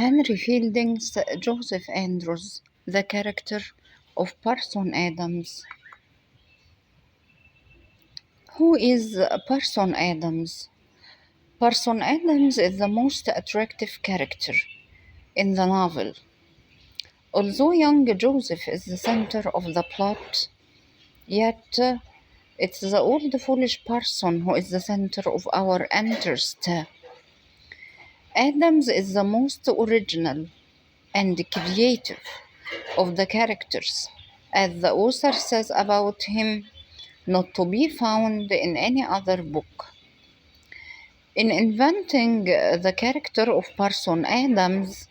Henry Fielding's Joseph Andrews, the character of Parson Adams. Who is Parson Adams? Parson Adams is the most attractive character in the novel. Although young Joseph is the center of the plot, yet it's the old foolish parson who is the center of our interest. Adams is the most original and creative of the characters, as the author says about him, not to be found in any other book. In inventing the character of Parson Adams,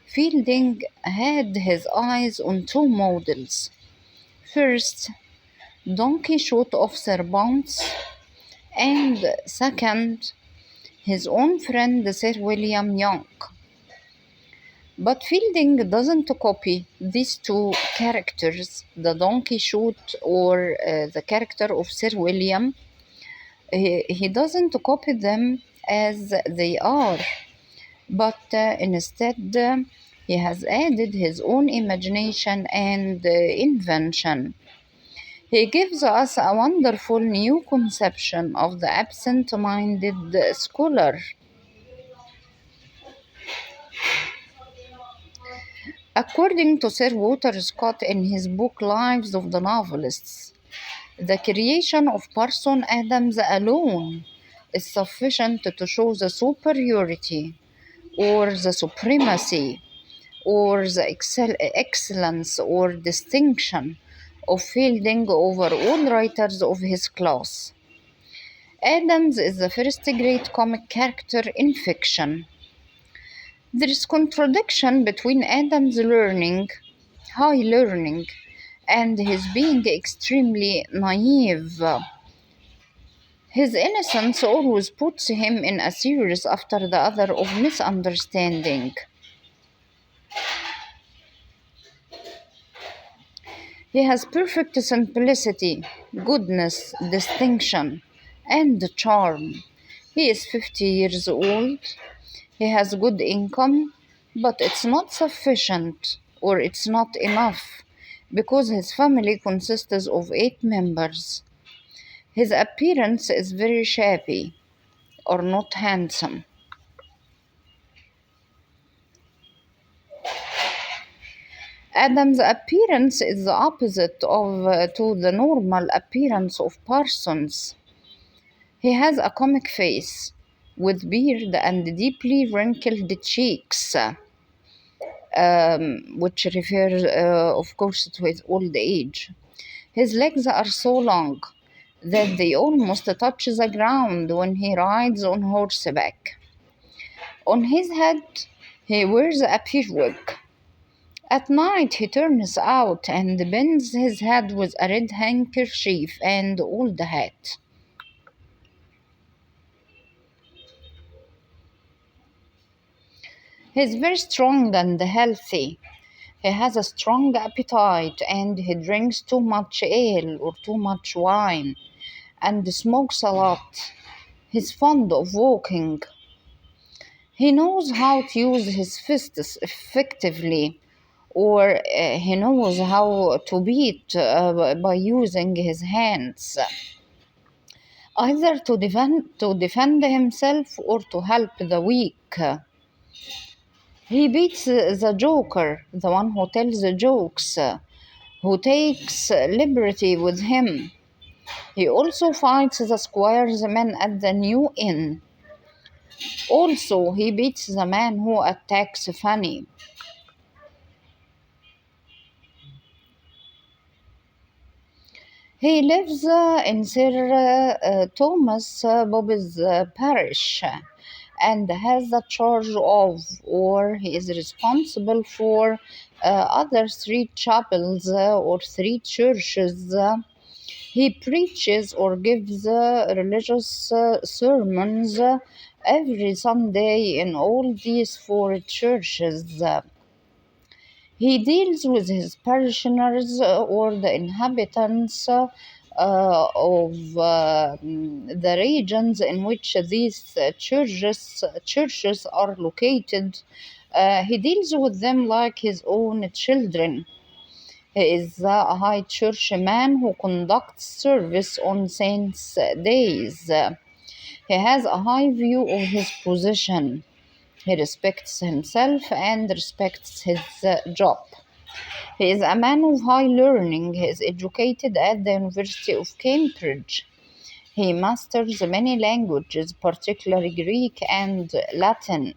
Fielding had his eyes on two models. First, Don Quixote of Cervantes, and second, his own friend Sir William Young. But Fielding doesn't copy these two characters, the Don Quixote or the character of Sir William. He doesn't copy them as they are, but instead he has added his own imagination and invention. He gives us a wonderful new conception of the absent-minded scholar. According to Sir Walter Scott in his book Lives of the Novelists, the creation of Parson Adams alone is sufficient to show the superiority or the supremacy or the excellence or distinction of Fielding over all writers of his class. Adams is the first great comic character in fiction. There is contradiction between Adams' high learning, and his being extremely naive. His innocence always puts him in a series after the other of misunderstanding. He has perfect simplicity, goodness, distinction, and charm. He is 50 years old. He has good income, but it's not sufficient or it's not enough because his family consists of 8 members. His appearance is very shabby or not handsome. Adam's appearance is the opposite to the normal appearance of parsons. He has a comic face with beard and deeply wrinkled cheeks, which refers, of course, to his old age. His legs are so long that they almost touch the ground when he rides on horseback. On his head, he wears a periwig. At night he turns out and bends his head with a red handkerchief and old hat. He is very strong and healthy. He has a strong appetite and he drinks too much ale or too much wine and smokes a lot. He's fond of walking. He knows how to use his fists effectively, or he knows how to beat by using his hands, either to defend himself or to help the weak. He beats the joker, the one who tells the jokes, who takes liberty with him. He also fights the squire's men at the new inn. Also, he beats the man who attacks Fanny. He lives in Sir Thomas Bobby's parish and has the charge of, or he is responsible for, other 3 chapels or 3 churches. He preaches or gives religious sermons every Sunday in all these 4 churches. He deals with his parishioners or the inhabitants of the regions in which these churches are located. He deals with them like his own children. He is a high church man who conducts service on saints' days. He has a high view of his position. He respects himself and respects his job. He is a man of high learning. He is educated at the University of Cambridge. He masters many languages, particularly Greek and Latin.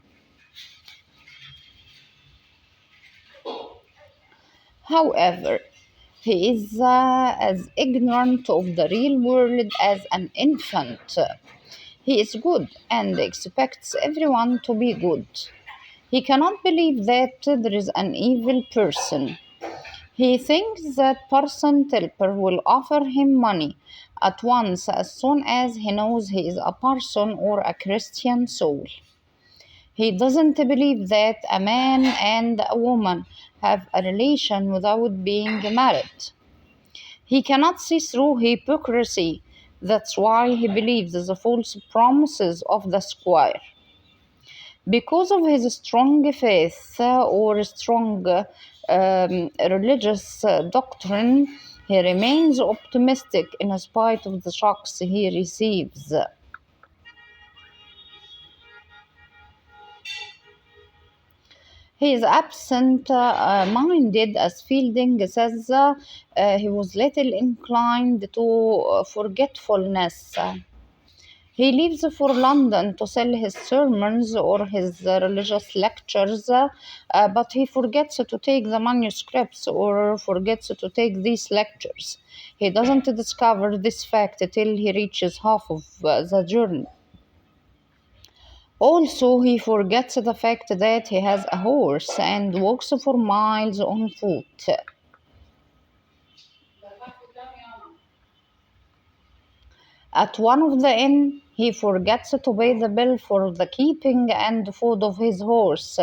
However, he is as ignorant of the real world as an infant. He is good and expects everyone to be good. He cannot believe that there is an evil person. He thinks that Parson Tilper will offer him money at once as soon as he knows he is a parson or a Christian soul. He doesn't believe that a man and a woman have a relation without being married. He cannot see through hypocrisy. That's why he believes the false promises of the squire. Because of his strong faith or strong religious doctrine, he remains optimistic in spite of the shocks he receives. He is absent minded, as Fielding says. He was little inclined to forgetfulness. He leaves for London to sell his sermons or his religious lectures, but he forgets to take the manuscripts or forgets to take these lectures. He doesn't discover this fact till he reaches half of the journey. Also, he forgets the fact that he has a horse and walks for miles on foot. At one of the inn, he forgets to pay the bill for the keeping and food of his horse,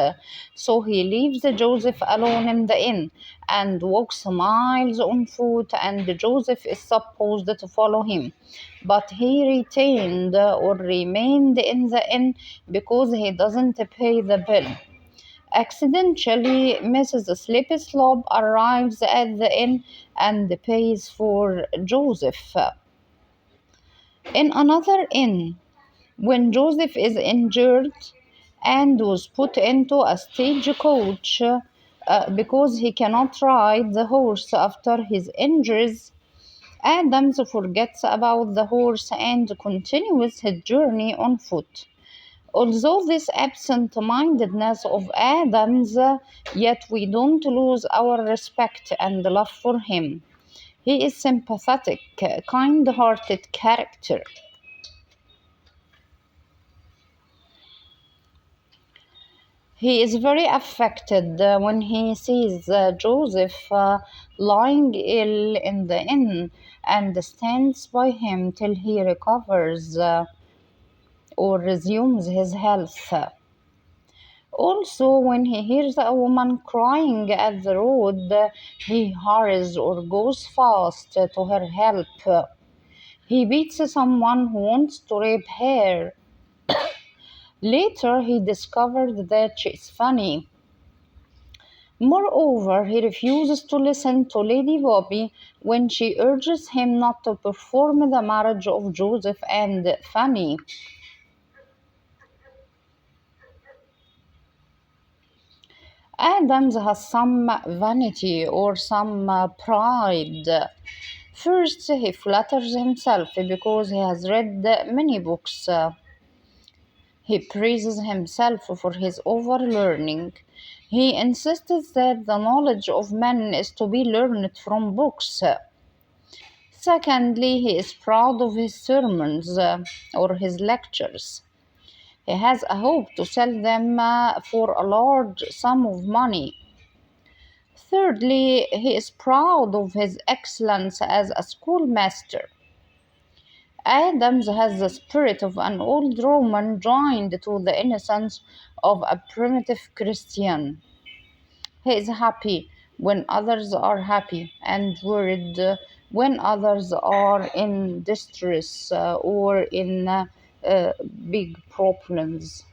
so he leaves Joseph alone in the inn and walks miles on foot, and Joseph is supposed to follow him. But he retained or remained in the inn because he doesn't pay the bill. Accidentally, Mrs. Slippy Slop arrives at the inn and pays for Joseph. In another inn, when Joseph is injured and was put into a stagecoach because he cannot ride the horse after his injuries, Adams forgets about the horse and continues his journey on foot. Although this absent-mindedness of Adams, yet we don't lose our respect and love for him. He is sympathetic, kind-hearted character. He is very affected when he sees Joseph lying ill in the inn and stands by him till he recovers or resumes his health. Also, when he hears a woman crying at the road, he hurries or goes fast to her help. He beats someone who wants to rape her. Later, he discovered that she is funny. Moreover, he refuses to listen to Lady Bobby when she urges him not to perform the marriage of Joseph and Fanny. Adams has some vanity or some pride. First, he flatters himself because he has read many books. He praises himself for his overlearning. He insists that the knowledge of men is to be learned from books. Secondly, he is proud of his sermons or his lectures. He has a hope to sell them for a large sum of money. Thirdly, he is proud of his excellence as a schoolmaster. Adams has the spirit of an old Roman joined to the innocence of a primitive Christian. He is happy when others are happy and worried when others are in distress or in big problems.